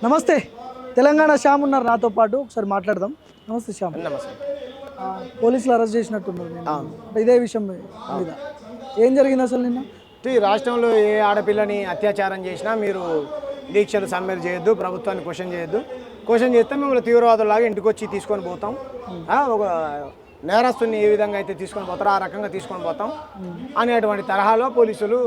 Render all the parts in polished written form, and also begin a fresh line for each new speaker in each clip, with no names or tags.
నమస్తే. తెలంగాణ శ్యామ్ ఉన్నారు నాతో పాటు, ఒకసారి మాట్లాడదాం. నమస్తే శ్యామ్.
నమస్తే.
పోలీసులు అరెస్ట్ చేసినట్టున్నారు ఇదే విషయం మీద. ఏం జరిగింది అసలు నిన్న?
రాష్ట్రంలో ఏ ఆడపిల్లని అత్యాచారం చేసినా మీరు దీక్షలు సమ్మెలు చేయొద్దు, ప్రభుత్వాన్ని క్వశ్చన్ చేయొద్దు. క్వశ్చన్ చేస్తే మిమ్మల్ని తీవ్రవాదులాగా ఇంటికి వచ్చి తీసుకొని పోతాం, ఒక నేరస్తుని ఏ విధంగా అయితే తీసుకొని పోతారో ఆ రకంగా తీసుకొని పోతాం అనేటువంటి తరహాలో పోలీసులు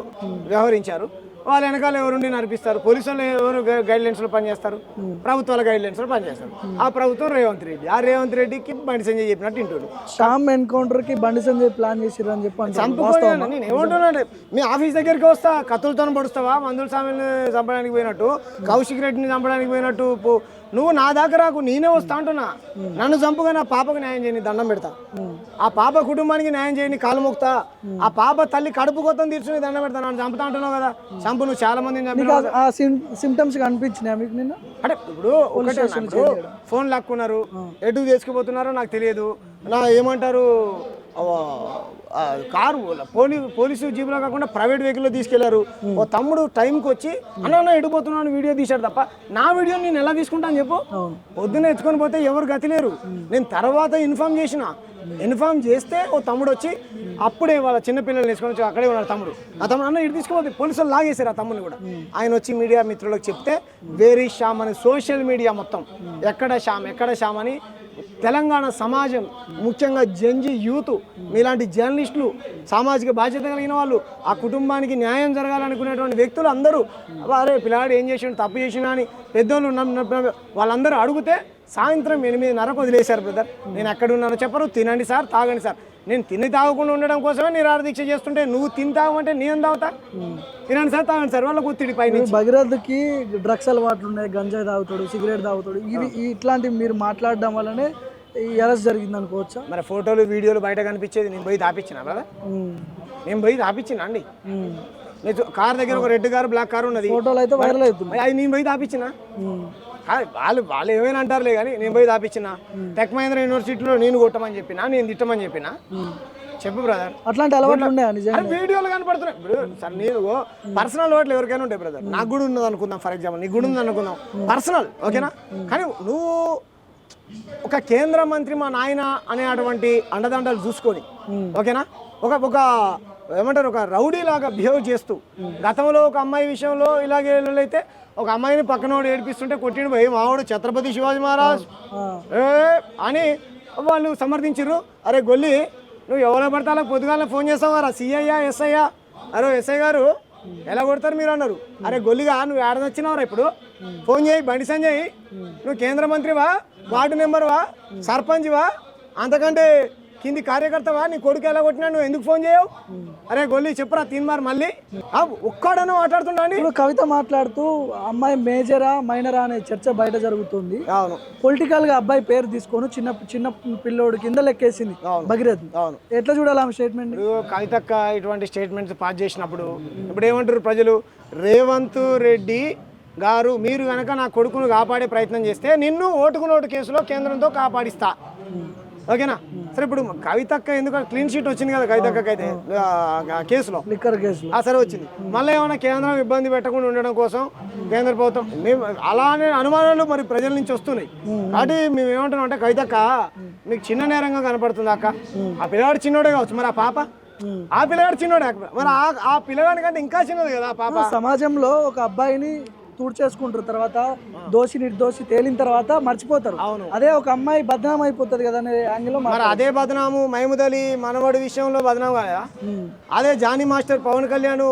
వ్యవహరించారు. వాళ్ళ వెనకాల ఎవరుండి నడిపిస్తారు? పోలీసులు ఎవరు గైడ్లైన్స్లో పనిచేస్తారు? ప్రభుత్వాల గైడ్లైన్స్లో పనిచేస్తారు. ఆ ప్రభుత్వం రేవంత్ రెడ్డి, ఆ రేవంత్ రెడ్డికి బండి సంజయ్ చెప్పినట్టు ఇంటాడు.
శ్యామ్ ఎన్కౌంటర్కి బండి సంజయ్ ప్లాన్ చేసిర్రు అని చెప్పి
చంపుకోవాలి. నేను ఏమంటున్నాను, మీ ఆఫీస్ దగ్గరికి వస్తా కత్తులతో పొడుస్తావా? మందుల స్వామిని చంపడానికి పోయినట్టు, కౌశిక్ రెడ్డిని చంపడానికి పోయినట్టు నువ్వు నా దగ్గర రాకు, నేనే వస్తా అంటున్నా. నన్ను చంపుగా నా పాపకు న్యాయం చేయని దండం పెడతా, ఆ పాప కుటుంబానికి న్యాయం చేయని కాలు మొక్తా, ఆ పాప తల్లి కడుపు కొత్తం తీర్చుని దండం పెడతా. నన్ను చంపుతా అంటున్నావు కదా, చంపు. నువ్వు చాలా మందిని
సిమ్టమ్స్ కనిపించినాయి మీకు నిన్న?
అంటే ఇప్పుడు ఒకటే, ఫోన్ లాక్కున్నారు, ఎటు తీసుకుపోతున్నారో నాకు తెలియదు. నా ఏమంటారు, కారు పోలీసు జీబులో కాకుండా ప్రైవేట్ వెహికల్లో తీసుకెళ్లారు. ఓ తమ్ముడు టైంకి వచ్చి అన్న ఎడిపోతున్నాను వీడియో తీశాడు తప్ప నా వీడియో నేను ఎలా తీసుకుంటాను చెప్పు? పొద్దున్న ఎత్తుకొని పోతే ఎవరు గతి లేరు. నేను తర్వాత ఇన్ఫార్మ్ చేస్తే ఓ తమ్ముడు వచ్చి అప్పుడే వాళ్ళ చిన్నపిల్లలు తీసుకొని వచ్చి అక్కడే ఉన్నాడు తమ్ముడు. ఆ తమ్ముడు అన్న ఇటు తీసుకుపోతే పోలీసులు లాగేశారు ఆ తమ్ముడిని కూడా. ఆయన వచ్చి మీడియా మిత్రులకు చెప్తే వేరీ శ్యామ్ అని సోషల్ మీడియా మొత్తం ఎక్కడ శ్యామ్ అని తెలంగాణ సమాజం, ముఖ్యంగా జంజీ యూత్, మీలాంటి జర్నలిస్టులు, సామాజిక బాధ్యత కలిగిన వాళ్ళు, ఆ కుటుంబానికి న్యాయం జరగాలనుకునేటువంటి వ్యక్తులు అందరూ అరే పిల్లాడు ఏం చేసిండు, తప్పు చేసినా అని పెద్దోళ్ళు వాళ్ళందరూ అడిగితే సాయంత్రం 8:30 వదిలేశారు. బ్రదర్, నేను ఎక్కడున్నానో చెప్పరు. తినండి సార్, తాగండి సార్. నేను తిని తాగకుండా ఉండడం కోసమే నిరాహార దీక్ష చేస్తుంటే నువ్వు తిని తాగమంటే నేను తాగుతా? తినండి సార్, తాగండి సార్. వాళ్ళకు ఒత్తిడి పైన.
భగీరథకి డ్రగ్స్ అలవాట్లు ఉన్నాయి, గంజాయి తాగుతాడు, సిగరెట్ తాగుతాడు, ఇట్లాంటివి మీరు మాట్లాడడం వల్లనే ఈ అరెస్ట్ జరిగింది అనుకోవచ్చా?
మరి ఫోటోలు వీడియోలు బయట కనిపించేది నేను పోయి తాపించిన బ్రదర్, నేను పోయి తాపించిన అండి. కార్ దగ్గర ఒక రెడ్ కారు బ్లాక్ కారు ఉన్నది,
ఫోటోలు అయితే వైరల్ అవుతుంది.
అది నేను పోయి తాపించిన. వాళ్ళు ఏమైనా అంటారులే కానీ నేను పోయి తాపించిన. టెక్ మహేంద్ర యూనివర్సిటీలో నేను కొట్టమని చెప్పినా, నేను తిట్టమని చెప్పినా? చెప్పు బ్రదర్.
అట్లాంటి అలవాట్లు ఉన్నాయా?
వీడియోలు కనపడుతున్నాయి. ఇప్పుడు సార్ నేను పర్సనల్ ఓట్లు ఎవరికైనా ఉంటాయి బ్రదర్. నాకు కూడా ఉన్నది అనుకుందాం, ఫర్ ఎగ్జాంపుల్ నీకు కూడా ఉంది అనుకుందాం, పర్సనల్, ఓకేనా? కానీ నువ్వు ఒక కేంద్ర మంత్రి మా నాయన అనేటువంటి అండదండలు చూసుకొని, ఓకేనా, ఒక ఏమంటారు, ఒక రౌడీ లాగా బిహేవ్ చేస్తూ, గతంలో ఒక అమ్మాయి విషయంలో ఇలాగే అయితే ఒక అమ్మాయిని పక్కనోడు ఏడిపిస్తుంటే కొట్టిండు పోయి మావాడు ఛత్రపతి శివాజీ మహారాజ్ అని వాళ్ళు సమర్థించారు. అరే గొల్లి, నువ్వు ఎవరో పడతా పొద్దుగాల ఫోన్ చేస్తావారా? సిఐయా, ఎస్ఐయా? అరే ఎస్ఐ గారు ఎలా కొడతారు మీరు అన్నారు. అరే గొల్లిగా నువ్వు ఏడ వచ్చినావురా? ఇప్పుడు ఫోన్ చేయి, బండి సంజయ్, నువ్వు కేంద్ర మంత్రివా, వార్డు మెంబర్వా, సర్పంచ్వా, అంతకంటే కింది కార్యకర్తవా? నీ కొడుకు ఎలా కొట్టినా నువ్వు ఎందుకు ఫోన్ చేయవు? అరే గొల్లి చెప్పురా తీన్మార్. మళ్ళీ ఒక్కడనో మాట్లాడుతుండీ.
ఇప్పుడు కవిత మాట్లాడుతూ అమ్మాయి మేజరా మైనరా అనే చర్చ బయట జరుగుతుంది.
అవును,
పొలిటికల్ గా అబ్బాయి పేరు తీసుకొని చిన్న పిల్లోడు కింద లెక్కేసింది భగీరథ్. అవును, ఎట్లా చూడాలి ఆమె స్టేట్మెంట్?
కవితక్క ఇటువంటి స్టేట్మెంట్స్ పాస్ చేసినప్పుడు ఇప్పుడు ఏమంటారు ప్రజలు? రేవంత్ రెడ్డి గారు మీరు కనుక నా కొడుకును కాపాడే ప్రయత్నం చేస్తే నిన్ను ఓటుకు నోటు కేసులో కేంద్రంతో కాపాడిస్తా, ఓకేనా? సరే, ఇప్పుడు కవితక్క ఎందుకంటే క్లీన్ షీట్ వచ్చింది కదా కవితక్క అయితే కేసులో,
లిక్కర్ కేసులో.
సరే వచ్చింది. మళ్ళీ ఏమైనా కేంద్రం ఇబ్బంది పెట్టకుండా ఉండడం కోసం కేంద్ర ప్రభుత్వం మేము అలానే అనుమానాలు మరి ప్రజల నుంచి వస్తున్నాయి. కాబట్టి మేము ఏమంటున్నాం అంటే, కవితక్క మీకు చిన్న నేరంగా కనపడుతుంది అక్క. ఆ పిల్లగాడు చిన్నోడే కావచ్చు, మరి ఆ పిల్లగాడు చిన్నోడే, మరి ఆ పిల్లగాడి కంటే ఇంకా చిన్నది కదా ఆ పాప.
సమాజంలో ఒక అబ్బాయిని చేసుకుంటారు, తర్వాత దోషి నిర్దోషి తేలిన తర్వాత మర్చిపోతారు.
అవును,
అదే ఒక అమ్మాయి బద్నాం అయిపోతుంది కదా అనే యాంగిల్లో.
మరి అదే బదనాము మహమూద్ అలీ మనవడి విషయంలో బదనాం కాలేదా? అదే జానీ మాస్టర్ పవన్ కళ్యాణ్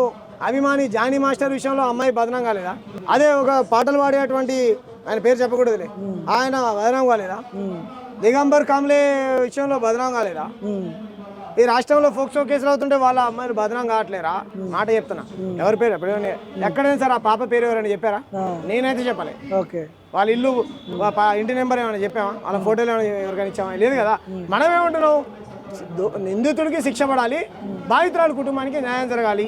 అభిమాని జానీ మాస్టర్ విషయంలో అమ్మాయి బదనాం కాలేదా? అదే ఒక పాటలు పాడేటువంటి ఆయన పేరు చెప్పకూడదులే, ఆయన బదనాం కాలేదా? దిగంబర్ కామ్లే విషయంలో బదనాం కాలేదా? ఈ రాష్ట్రంలో ఫోక్సో కేసులు అవుతుంటే వాళ్ళ అమ్మాయిలు బదనాం కావట్లేరా? మాట చెప్తున్నా. ఎవరి పేరు ఎక్కడైనా సార్ ఆ పాప పేరు ఎవరైనా చెప్పారా? నేనైతే చెప్పలే. వాళ్ళ ఇల్లు ఇంటి నెంబర్ ఏమైనా చెప్పామా? వాళ్ళ ఫోటోలు ఏమైనా ఎవరికైనా ఇచ్చామా? లేదు కదా. మనం ఏమంటున్నావు, నిందితుడికి శిక్ష పడాలి, బాధితురాలు కుటుంబానికి న్యాయం జరగాలి.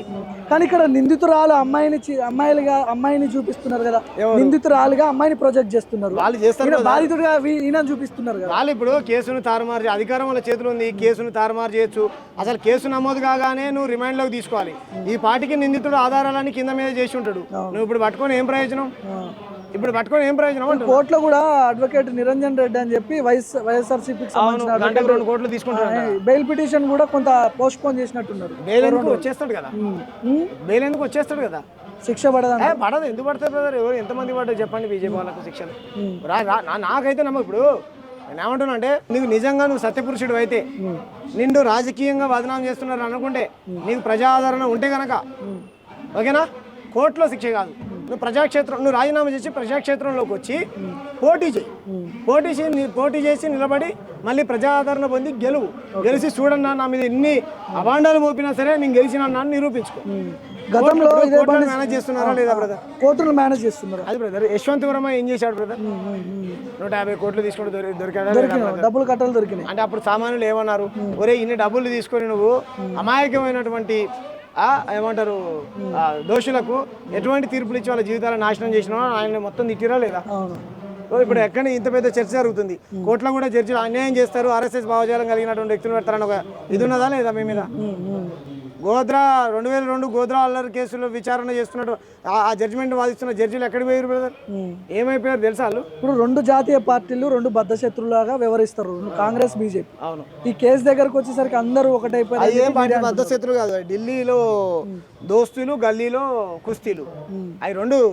కానీ ఇక్కడ నిందితురాలు అమ్మాయిని చూపిస్తున్నారు కదా, నిందితురాలుగా అమ్మాయిని ప్రొజెక్ట్ చేస్తున్నారు.
వాళ్ళు చేస్తారు,
బాధితుడిగా ఈయన చూపిస్తున్నారు కదా.
వాళ్ళు ఇప్పుడు కేసును తారుమారు, అధికారం వాళ్ళ చేతులు ఉంది, కేసును తారుమారు చేయొచ్చు. అసలు కేసు నమోదు కాగానే నువ్వు రిమాండ్లోకి తీసుకోవాలి. ఈ పాటికి నిందితుడు ఆధారాలన్నీ కింద మీద చేసి ఉంటాడు. నువ్వు ఇప్పుడు పట్టుకొని ఏం ప్రయోజనం? ఇప్పుడు పట్టుకొని ఏం ప్రయోజనం అంటారు?
కోర్టులో కూడా అడ్వకేట్ నిరంజన్ రెడ్డి అని చెప్పి వైఎస్ఆర్సీపీకి సంబంధించిన
గంటకు 2 కోట్లు తీసుకుంటారు.
బెయిల్ పిటిషన్ కూడా కొంత పోస్ట్ పోన్ చేసినట్టున్నారు.
బెయిల్ ఎందుకు వచ్చేస్తాడు కదా, బెయిల్ ఎందుకు వచ్చేస్తాడు కదా,
శిక్ష పడదా?
పడదు. ఎందుకు పడతారు బ్రదర్? ఎవరు ఎంతమంది పడ్డారు చెప్పండి బీజేపీ వాళ్ళకు శిక్షలు? నాకైతే నమ్మ. ఇప్పుడు నేను ఏమంటున్నా అంటే, నీకు నిజంగా నువ్వు సత్యపురుషుడు అయితే, నిండు రాజకీయంగా బదనాం చేస్తున్నారు అనుకుంటే, నీకు ప్రజాదరణ ఉంటే కనుక ఓకేనా, కోర్టులో శిక్ష కాదు, నువ్వు ప్రజాక్షేత్రం, నువ్వు రాజీనామా చేసి ప్రజాక్షేత్రంలోకి వచ్చి పోటీ చేయి, పోటీ చేసి నిలబడి మళ్ళీ ప్రజాదరణ పొంది గెలిచి చూడన్నా నా మీద ఎన్ని అవాండాలు మోపినా సరే నేను గెలిచినా నిరూపించుకో.
గతంలో
మేనేజ్ చేస్తున్నారా లేదా బ్రదర్?
కోర్టులు మేనేజ్ చేస్తున్నారు.
అది బ్రదర్ యశ్వంత్ వర్మ ఏం చేశాడు బ్రదర్? 150 కోట్లు తీసుకుంటూ దొరికాడు,
డబ్బులు కట్టలు దొరికినాయి.
అంటే అప్పుడు సామాన్యులు ఏమన్నారు, ఒరే ఇన్ని డబ్బులు తీసుకొని నువ్వు అమాయకమైనటువంటి ఏమంటారు దోషులకు ఎటువంటి తీర్పులు ఇచ్చి వాళ్ళ జీవితాలను నాశనం చేసినా ఆయన మొత్తం తిట్టిరా లేదా? ఇప్పుడు ఎక్కడ ఇంత పెద్ద చర్చ జరుగుతుంది, కోర్టులో కూడా జడ్జిలు అన్యాయం చేస్తారు, ఆర్ఎస్ఎస్ భావజాలం కలిగినటువంటి వ్యక్తులు పెడతారని ఒక ఇది ఉన్నదా లేదా మీ మీద? గోద్రా 2002 గోద్రా అల్లరి కేసులో విచారణ చేస్తున్నట్టు ఆ జడ్జిమెంట్ వాదిస్తున్న జడ్జిలు ఎక్కడికి పోయారు బ్రదర్? ఏమైపోయారు తెలుసా వాళ్ళు?
ఇప్పుడు 2 జాతీయ పార్టీలు 2 బద్ధ శత్రులాగా వ్యవహరిస్తారు, కాంగ్రెస్ బీజేపీ.
అవును,
ఈ కేసు దగ్గరకు వచ్చేసరికి అందరూ ఒకటైపోయారు.
ఏం పార్టీ బద్ధ శత్రులు కాదు, ఢిల్లీలో దోస్తులు, గల్లీలో కుస్తీలు, అవి 2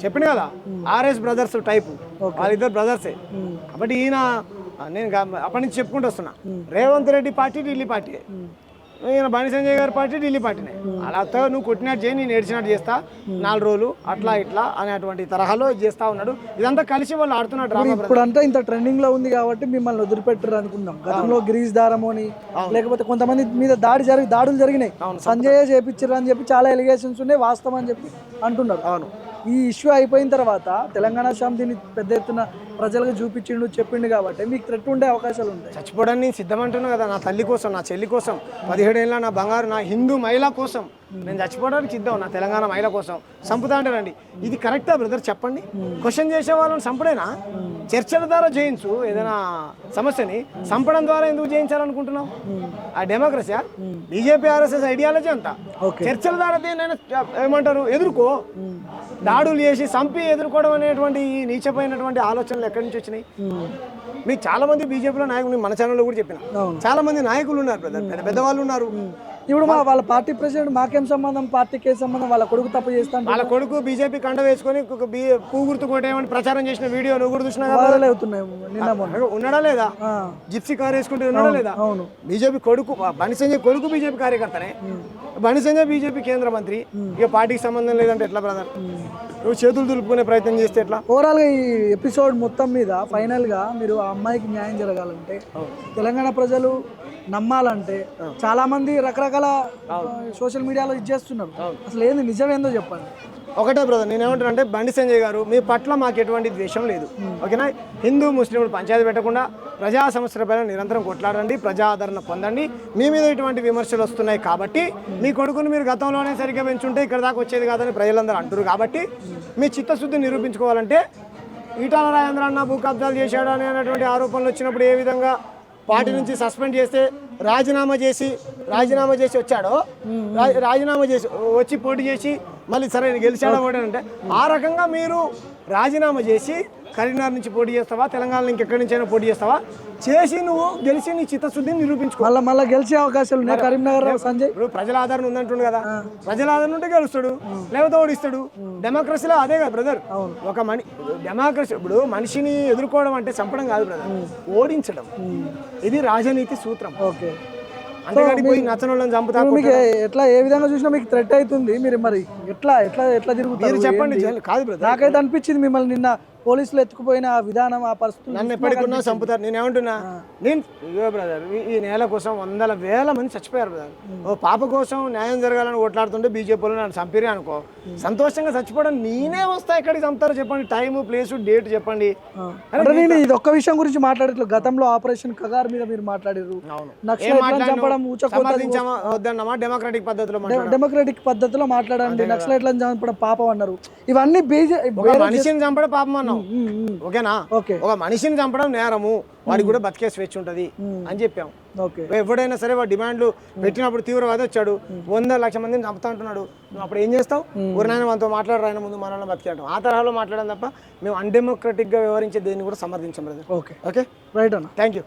చెప్పిన కదా ఆర్ఎస్ బ్రదర్స్ టైపు, వాళ్ళిద్దరు బ్రదర్సే. కాబట్టి ఈయన నేను అప్పటి నుంచి చెప్పుకుంటూ వస్తున్నా, రేవంత్ రెడ్డి పార్టీ ఢిల్లీ పార్టీ, ఈయన బండి సంజయ్ గారి పార్టీ ఢిల్లీ పార్టీనే. అలా నువ్వు కొట్టినట్టు చేయి, నేను ఏడ్చినట్టు చేస్తా 4 రోజులు అట్లా ఇట్లా అనేటువంటి తరహాలో చేస్తా ఉన్నాడు. ఇదంతా కలిసి వాళ్ళు ఆడుతున్నట్టు.
ఇప్పుడు అంటే ఇంత ట్రెండింగ్ లో ఉంది కాబట్టి మిమ్మల్ని వదిలిపెట్టారు అనుకుందాం. గతంలో గిరీష్ దారమోని లేకపోతే కొంతమంది మీద దాడులు జరిగినాయి, సంజయ్ చేపించారు అని చెప్పి చాలా ఎలిగేషన్స్ ఉన్నాయి, వాస్తవం అని చెప్పి అంటున్నారు.
అవును,
ఈ ఇష్యూ అయిపోయిన తర్వాత తెలంగాణ శ్యామ్ దీన్ని పెద్ద ఎత్తున ప్రజలకు చూపించిండు, చెప్పిండు కాబట్టి మీకు థ్రెట్ ఉండే అవకాశాలు ఉంటాయి.
చచ్చిపోవడానికి నేను సిద్ధమంటున్నా కదా, నా తల్లి కోసం, నా చెల్లి కోసం, 17 ఏళ్ళ నా బంగారు, నా హిందూ మహిళ కోసం నేను చచ్చిపోవడానికి సిద్ధం, నా తెలంగాణ మహిళ కోసం. చంపుతా అంటారండి, ఇది కరెక్టా బ్రదర్ చెప్పండి? క్వశ్చన్ చేసే వాళ్ళని చంపడేనా? చర్చల ద్వారా జయించు ఏదైనా సమస్యని, చంపడం ద్వారా ఎందుకు జయించాలనుకుంటున్నావు? ఆ డెమోక్రసీ బీజేపీ ఆర్ఎస్ఎస్ ఐడియాలజీ అంతా చర్చల ద్వారా దేనైనా ఏమంటారు ఎదుర్కో, దాడులు చేసి చంపి ఎదుర్కోవడం అనేటువంటి ఈ నీచపోయినటువంటి ఆలోచనలు ఎక్కడి నుంచి వచ్చినాయి? మీకు చాలా మంది బీజేపీలో నాయకులు, మన ఛానల్లో కూడా చెప్పిన చాలా మంది నాయకులు ఉన్నారు బ్రదర్, పెద్దవాళ్ళు ఉన్నారు.
ఇప్పుడు వాళ్ళ పార్టీ ప్రెసిడెంట్ మాకేం సంబంధం, పార్టీకి సంబంధం, వాళ్ళ కొడుకు తప్పు చేస్తాను,
వాళ్ళ కొడుకు బీజేపీ కండ వేసుకొని పూగుర్తు కొట్టేమని ప్రచారం చేసిన వీడియో నువ్వు కూడా చూసినా ఉన్నాడా లేదా? జిప్సీ కార్ వేసుకుంటే ఉన్నాడా లేదా? బీజేపీ కొడుకు, బండి సంజయ్ కొడుకు బీజేపీ కార్యకర్తనే, బండి సంజయ్ బీజేపీ కేంద్ర మంత్రి. ఇక పార్టీకి సంబంధం లేదంటే ఎట్లా బ్రదర్? నువ్వు చేతులు దులుపుకునే ప్రయత్నం చేస్తే ఎట్లా?
ఓవరాల్ గా ఈ ఎపిసోడ్ మొత్తం మీద ఫైనల్ గా మీరు ఆ అమ్మాయికి న్యాయం జరగాలంటే, తెలంగాణ ప్రజలు నమ్మాలంటే, చాలా మంది రకరకాల సోషల్ మీడియాలో ఇది చేస్తున్నారు, అసలు ఏంది నిజం ఏందో చెప్పండి.
ఒకటే బ్రదర్, నేను ఏమంటాను అంటే, బండి సంజయ్ గారు మీ పట్ల మాకు ఎటువంటి ద్వేషం లేదు, ఓకేనా? హిందూ ముస్లింలు పంచాయతీ పెట్టకుండా ప్రజా సమస్యలపైన నిరంతరం కొట్లాడండి, ప్రజాదరణ పొందండి. మీ మీద ఇటువంటి విమర్శలు వస్తున్నాయి కాబట్టి, మీ కొడుకుని మీరు గతంలోనే సరిగ్గా పెంచుంటే ఇక్కడ దాకా వచ్చేది కాదని ప్రజలందరూ అంటారు. కాబట్టి మీ చిత్తశుద్ధి నిరూపించుకోవాలంటే, ఈటాల రాజేంద్ర అన్న భూ కబ్జాలు చేశాడు అనేటువంటి ఆరోపణలు వచ్చినప్పుడు ఏ విధంగా పార్టీ నుంచి సస్పెండ్ చేస్తే రాజీనామా చేసి వచ్చాడో, రాజీనామా చేసి వచ్చి పోటీ చేసి మళ్ళీ సరే గెలిచాడో అంటే, ఆ రకంగా మీరు రాజీనామా చేసి కరీంనగర్ నుంచి పోటీ చేస్తావా, తెలంగాణ ఇంకెక్కడి నుంచి అయినా పోటీ చేస్తావా, చేసి నువ్వు గెలిచి నీ చిత్తశుద్ధిని నిరూపించుకో.
మళ్ళీ గెలిచే అవకాశాలు ఉన్నాయి కరీంనగర్. సంజయ్
ఇప్పుడు ప్రజల ఆదరణ ఉందంటుండు కదా, ప్రజల ఆదరణ ఉంటే గెలుస్తాడు, లేకపోతే ఓడిస్తాడు. డెమోక్రసీలో అదే కదా బ్రదర్. ఒక డెమోక్రసీ ఇప్పుడు మనిషిని ఎదుర్కోవడం అంటే చంపడం కాదు బ్రదర్, ఓడించడం. ఇది రాజనీతి సూత్రం.
ఓకే,
అంతేగాని పోయి నచ్చని వాళ్ళని చంపుతా.
మీకు ఎట్లా ఏ విధంగా చూసినా మీకు థ్రెట్ అవుతుంది, మీరు మరి ఎట్లా తిరుగుతారు
చెప్పండి? కాదు బ్రదర్,
నాకైతే అనిపించింది మిమ్మల్ని నిన్న పోలీసులు ఎత్తుకుపోయిన ఆ విధానం, ఆ పరిస్థితులు
నన్ను ఎప్పటికున్నా చంపుతారు. నేను ఏమంటున్నా, నేను ఇగో బ్రదర్, ఈ నేల కోసం 100,000 మంది చచ్చిపోయారు బ్రదర్. ఓ పాప కోసం న్యాయం జరగాలని కొట్లాడుతుంటే బీజేపీలో నన్ను చంపిరే అనుకో, సంతోషంగా చచ్చిపోవడం నేనే వస్తా. ఎక్కడికి చంపుతారో చెప్పండి, టైము, ప్లేసు, డేట్ చెప్పండి.
నేను ఇది ఒక్క విషయం గురించి మాట్లాడట్లేదు, గతంలో ఆపరేషన్ కగార్ మీద మీరు మాట్లాడారు, డెమోక్రటిక్ పద్ధతిలో మాట్లాడండి, నక్సలైట్లను చంపడం పాపం అన్నారు. ఇవన్నీ
మనిషిని చంపడం పాపం అన్నావు, ఓకేనా? ఒక మనిషిని చంపడం నేరము, వాడికి కూడా బతికే స్వేచ్ఛ ఉంటది అని చెప్పాము.
ఓకే
ఎవడైనా సరే వాడు డిమాండ్లు పెట్టినప్పుడు తీవ్రవాది వచ్చాడు 100 లక్షల మందిని చంపుతా అంటున్నాడు, నువ్వు అప్పుడు ఏం చేస్తావు? ఊరినైనా మనతో మాట్లాడరు, ఆయన ముందు మనల్ని బతికేయడం ఆ తరహాలో మాట్లాడడం తప్ప మేము అన్డెమోక్రటిక్గా వ్యవహరించే దేన్ని కూడా సమర్థించాం బ్రదర్.
ఓకే
ఓకే
రైట్ అన్న.
Thank you.